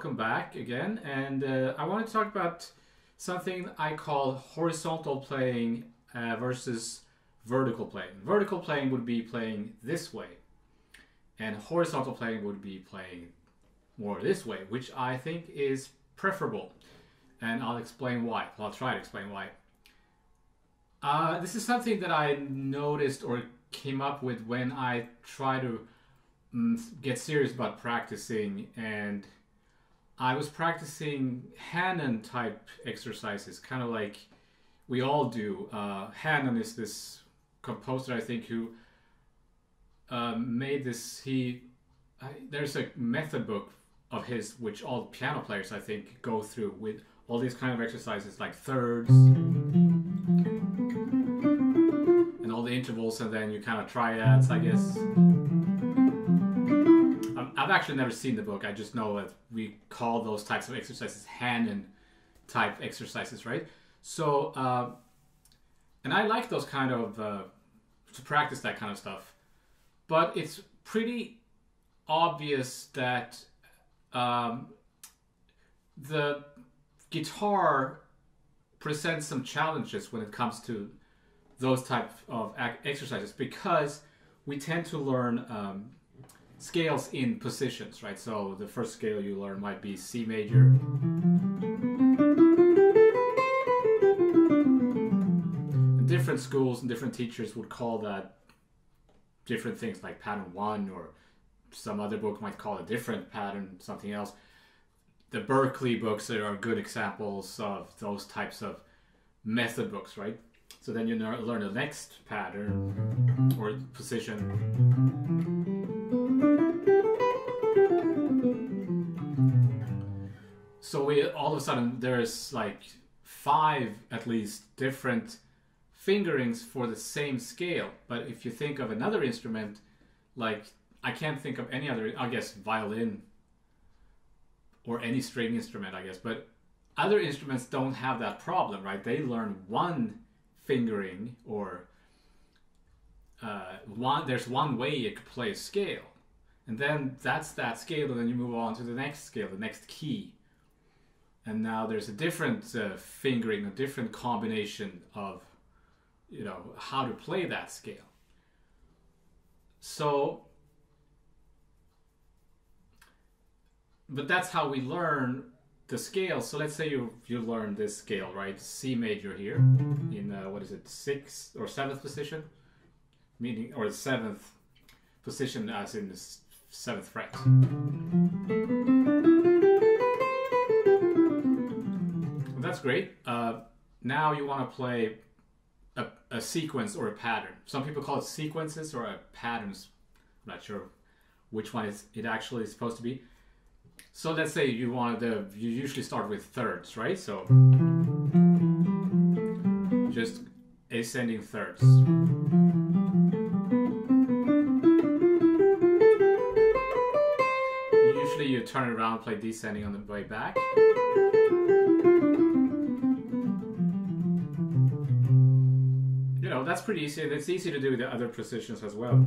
welcome back again. And I want to talk about something I call horizontal playing versus vertical playing. Vertical playing would be playing this way, and horizontal playing would be playing more this way, which I think is preferable. And I'll explain why. Well, I'll try to explain why. This is something that I noticed or came up with when I try to get serious about practicing, and I was practicing Hannon type exercises, kind of like we all do. Hannon is this composer, I think, who made this. There's a method book of his which all piano players, I think, go through with all these kind of exercises like thirds and all the intervals, and then you kind of triads, I guess. I've actually never seen the book. I just know that we call those types of exercises Hannon type exercises, right? So, and I like those kind of, to practice that kind of stuff. But it's pretty obvious that the guitar presents some challenges when it comes to those type of exercises, because we tend to learn scales in positions, right? So the first scale you learn might be C major. And different schools and different teachers would call that different things, like pattern 1, or some other book might call a different pattern something else. The Berkeley books are good examples of those types of method books, right? So then you learn the next pattern or position. So all of a sudden there's like 5 at least different fingerings for the same scale. But if you think of another instrument, like I can't think of any other, I guess violin or any string instrument, I guess, but other instruments don't have that problem, right? They learn one fingering, or there's one way you could play a scale, and then that's that scale, and then you move on to the next scale, the next key, and now there's a different fingering, a different combination of, you know, how to play that scale. So, but that's how we learn the scale. So let's say you learn this scale, right? C major here in what is it, 6th or 7th position, meaning, or the 7th position as in the 7th fret. That's great. Now you want to play a sequence or a pattern. Some people call it sequences or patterns. I'm not sure which one it actually is supposed to be. So let's say you usually start with thirds, right? So just ascending thirds. Usually you turn it around, play descending on the way back. You know, that's pretty easy, and it's easy to do the other positions as well.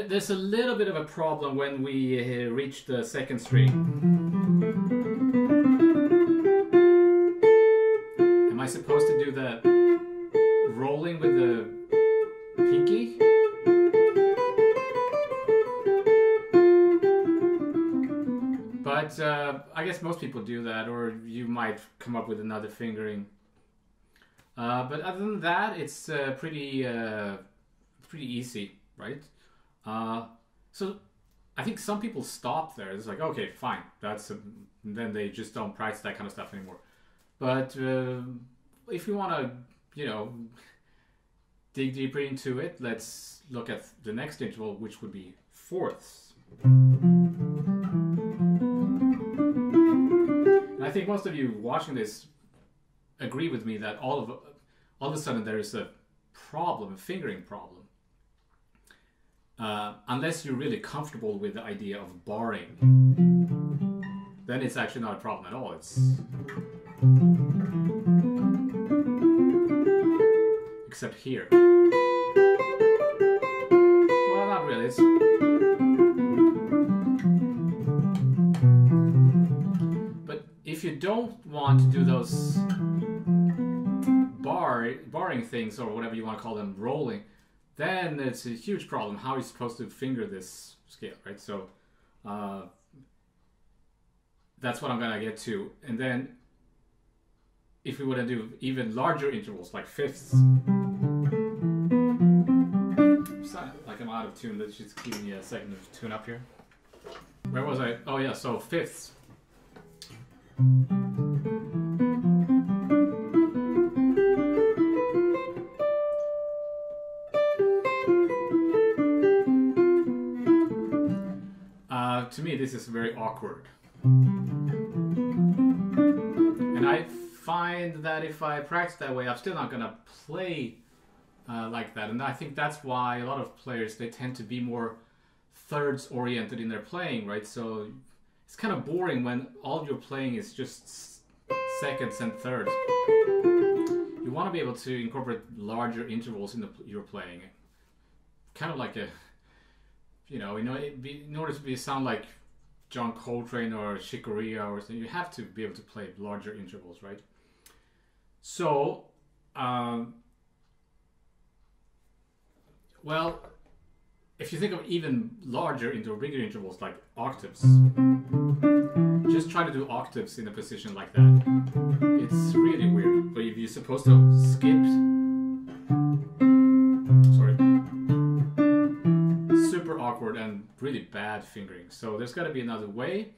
There's a little bit of a problem when we reach the 2nd string. Am I supposed to do the rolling with the pinky? But I guess most people do that, or you might come up with another fingering. But other than that, it's pretty easy, right? So I think some people stop there. It's like, okay, fine, and then they just don't practice that kind of stuff anymore. But if you want to, you know, dig deeper into it, let's look at the next interval, which would be fourths. And I think most of you watching this agree with me that all of a sudden there is a problem, a fingering problem. Unless you're really comfortable with the idea of barring, then it's actually not a problem at all. It's except here. Well, not really. But if you don't want to do those barring things, or whatever you want to call them, rolling, then it's a huge problem. How are you supposed to finger this scale, right? So that's what I'm gonna get to. And then if we want to do even larger intervals, like fifths, like I'm out of tune. Let's just give me a second to tune up here. Where was I? Oh yeah, so fifths. To me, this is very awkward. And I find that if I practice that way, I'm still not going to play like that. And I think that's why a lot of players, they tend to be more thirds oriented in their playing, right? So it's kind of boring when all you're playing is just seconds and thirds. You want to be able to incorporate larger intervals in your playing. Kind of like a, in order to sound like John Coltrane or Chick Corea or something, you have to be able to play larger intervals, right? So, well, if you think of even larger bigger intervals like octaves, just try to do octaves in a position like that. It's really weird, but if you're supposed to skip, super awkward and really bad fingering. So there's got to be another way,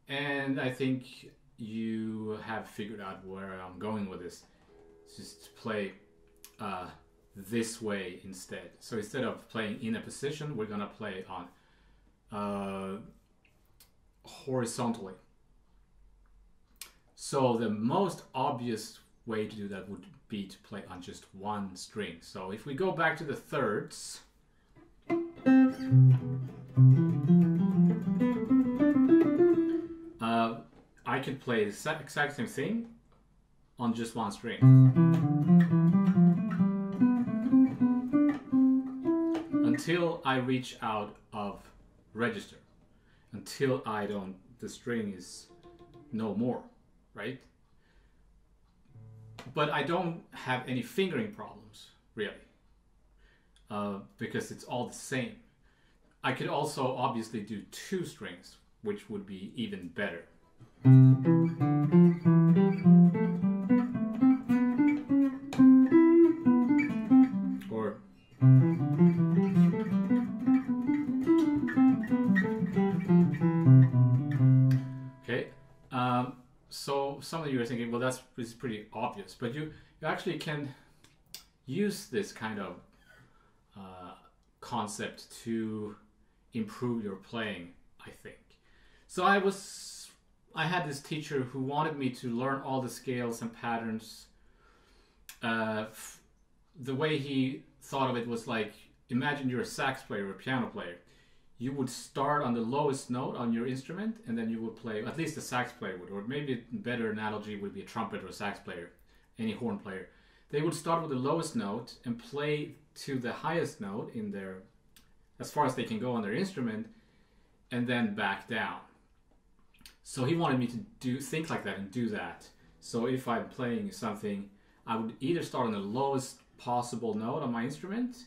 and I think you have figured out where I'm going with this. Just play this way instead. So instead of playing in a position, we're gonna play on horizontally. So the most obvious way to do that would be to play on just one string. So if we go back to the thirds, I could play the exact same thing on just one string. Until I reach out of register. Until the string is no more, right? But I don't have any fingering problems, really. Because it's all the same. I could also obviously do two strings, which would be even better. Or okay. So some of you are thinking, well, that's pretty obvious, but you actually can use this kind of concept to improve your playing, I think. So I had this teacher who wanted me to learn all the scales and patterns. The way he thought of it was like, imagine you're a sax player or a piano player. You would start on the lowest note on your instrument, and then you would play, at least a sax player would, or maybe a better analogy would be a trumpet or a sax player, any horn player. They would start with the lowest note and play to the highest note in their, as far as they can go on their instrument, and then back down. So he wanted me to think like that and do that. So if I'm playing something, I would either start on the lowest possible note on my instrument,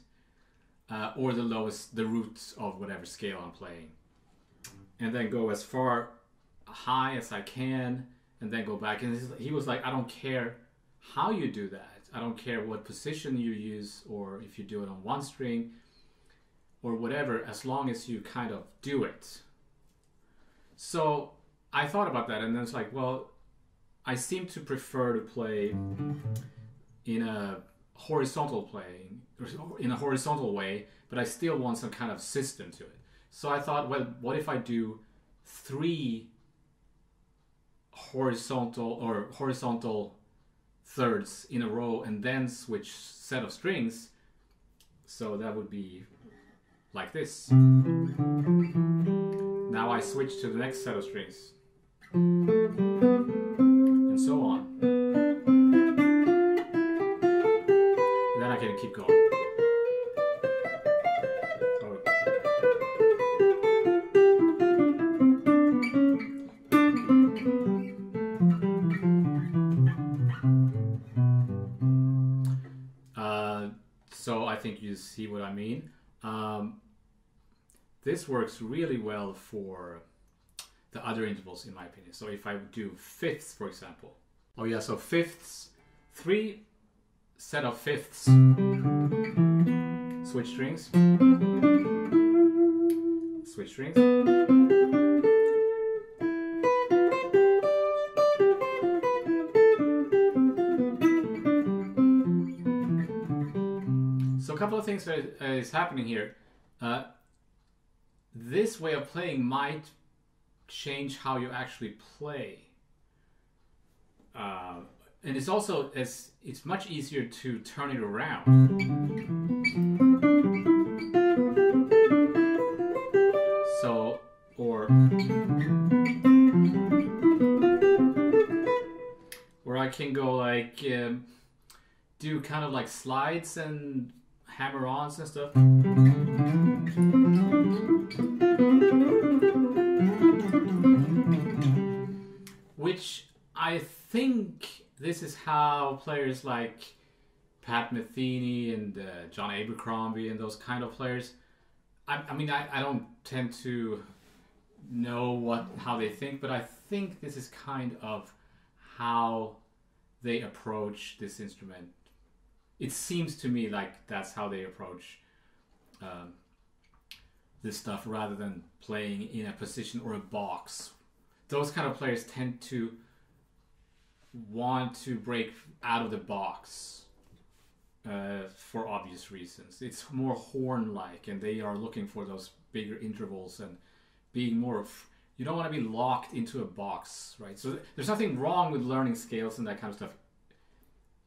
or the roots of whatever scale I'm playing, and then go as far high as I can, and then go back. And he was like, I don't care how you do that. I don't care what position you use, or if you do it on one string, or whatever, as long as you kind of do it. So I thought about that, and then it's like, well, I seem to prefer to play in a horizontal way, but I still want some kind of system to it. So I thought, well, what if I do 3 horizontal thirds in a row and then switch set of strings? So that would be like this. Now I switch to the next set of strings, and so on. And then I can think you see what I mean. This works really well for the other intervals in my opinion. So if I do fifths, for example. Oh yeah, so fifths, 3 set of fifths, switch strings, switch strings. So a couple of things that is happening here. This way of playing might change how you actually play. And it's also, it's much easier to turn it around. So, or I can go like, do kind of like slides and hammer-ons and stuff. Which I think this is how players like Pat Metheny and John Abercrombie and those kind of players, I mean, I don't tend to know how they think, but I think this is kind of how they approach this instrument. It seems to me like that's how they approach this stuff, rather than playing in a position or a box. Those kind of players tend to want to break out of the box for obvious reasons. It's more horn-like, and they are looking for those bigger intervals and being more you don't want to be locked into a box, right? So there's nothing wrong with learning scales and that kind of stuff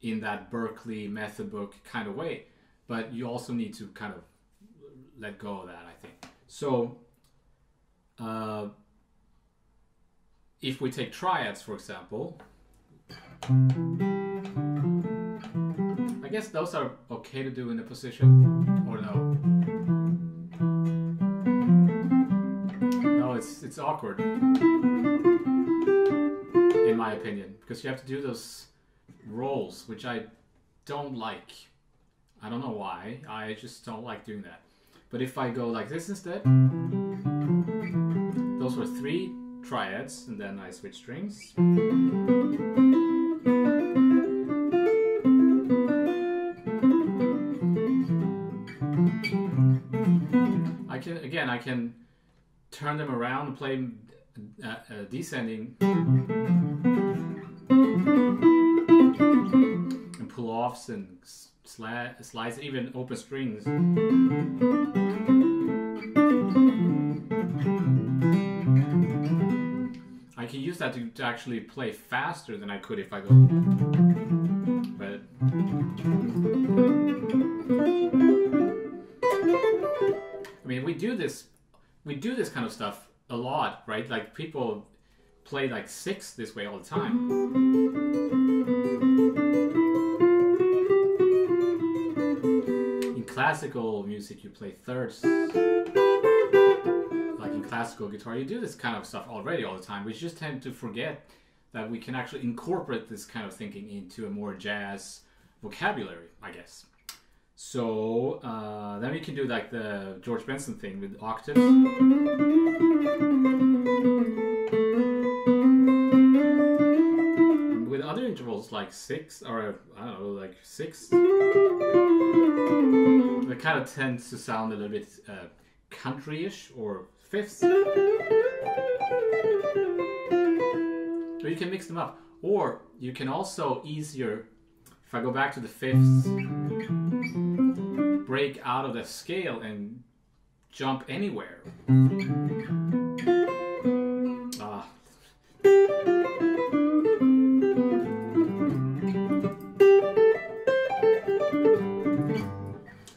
in that Berkeley method book kind of way, but you also need to kind of let go of that, I think. So if we take triads, for example, I guess those are okay to do in a position, or no? No, it's awkward, in my opinion, because you have to do those rolls, which I don't like. I don't know why, I just don't like doing that. But if I go like this instead, those were 3 triads, and then I switch strings. I can turn them around and play descending and pull offs and slides, even open strings. I can use that to actually play faster than I could if I go. But I mean, we do this kind of stuff a lot, right? Like people play like 6 this way all the time. In classical music, you play thirds. Like in classical guitar, you do this kind of stuff already all the time. We just tend to forget that we can actually incorporate this kind of thinking into a more jazz vocabulary, I guess. So then we can do like the George Benson thing with octaves. With other intervals like 6, or I don't know, like 6, it kind of tends to sound a little bit country-ish, or fifths. So you can mix them up, or you can also easier, if I go back to the fifths, break out of the scale and jump anywhere.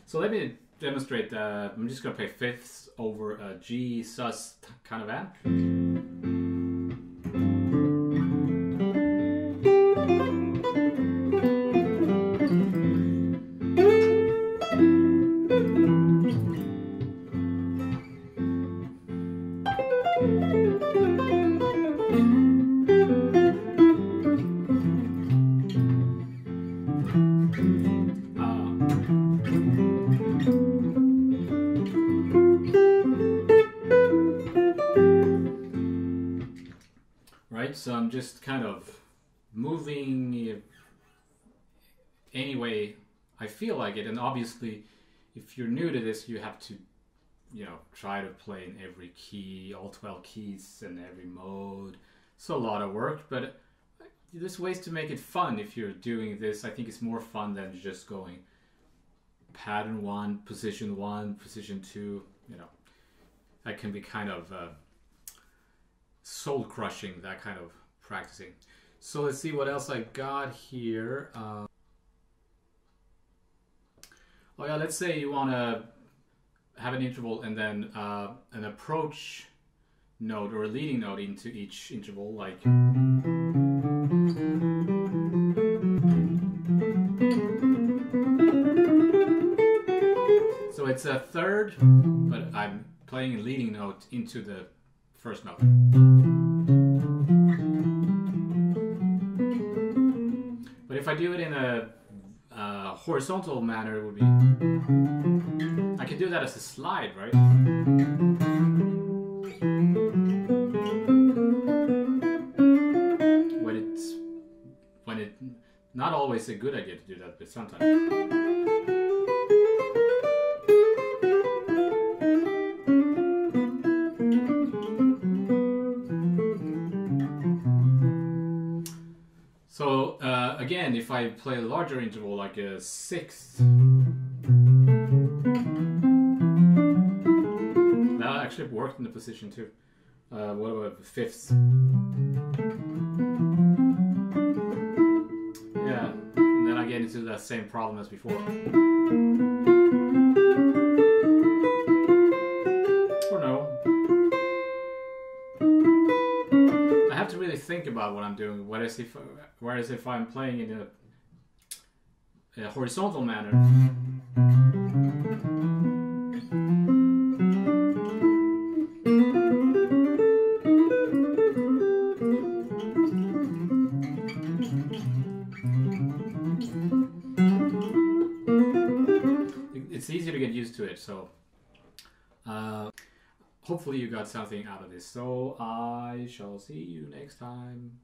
So let me demonstrate that. I'm just going to play fifths over a G sus kind of amp. so I'm just kind of moving any way I feel like it. And obviously, if you're new to this, you have to, you know, try to play in every key, all 12 keys and every mode. It's a lot of work, but there's ways to make it fun. If you're doing this, I think it's more fun than just going pattern 1, position 2, you know. That can be kind of soul crushing, that kind of practicing. So let's see what else I got here. Oh yeah, let's say you want to have an interval and then an approach note or a leading note into each interval, like so it's a third, but I'm playing a leading note into the first note. But if I do it in a horizontal manner, it would be, I could do that as a slide, right? When it's not always a good idea to do that, but sometimes. So again, if I play a larger interval, like a sixth, that actually worked in the position too. What about fifths? Yeah, and then I get into that same problem as before. Or no. I have to really think about what I'm doing. Whereas if I'm playing in a horizontal manner, it's easier to get used to it. So hopefully you got something out of this. So I shall see you next time.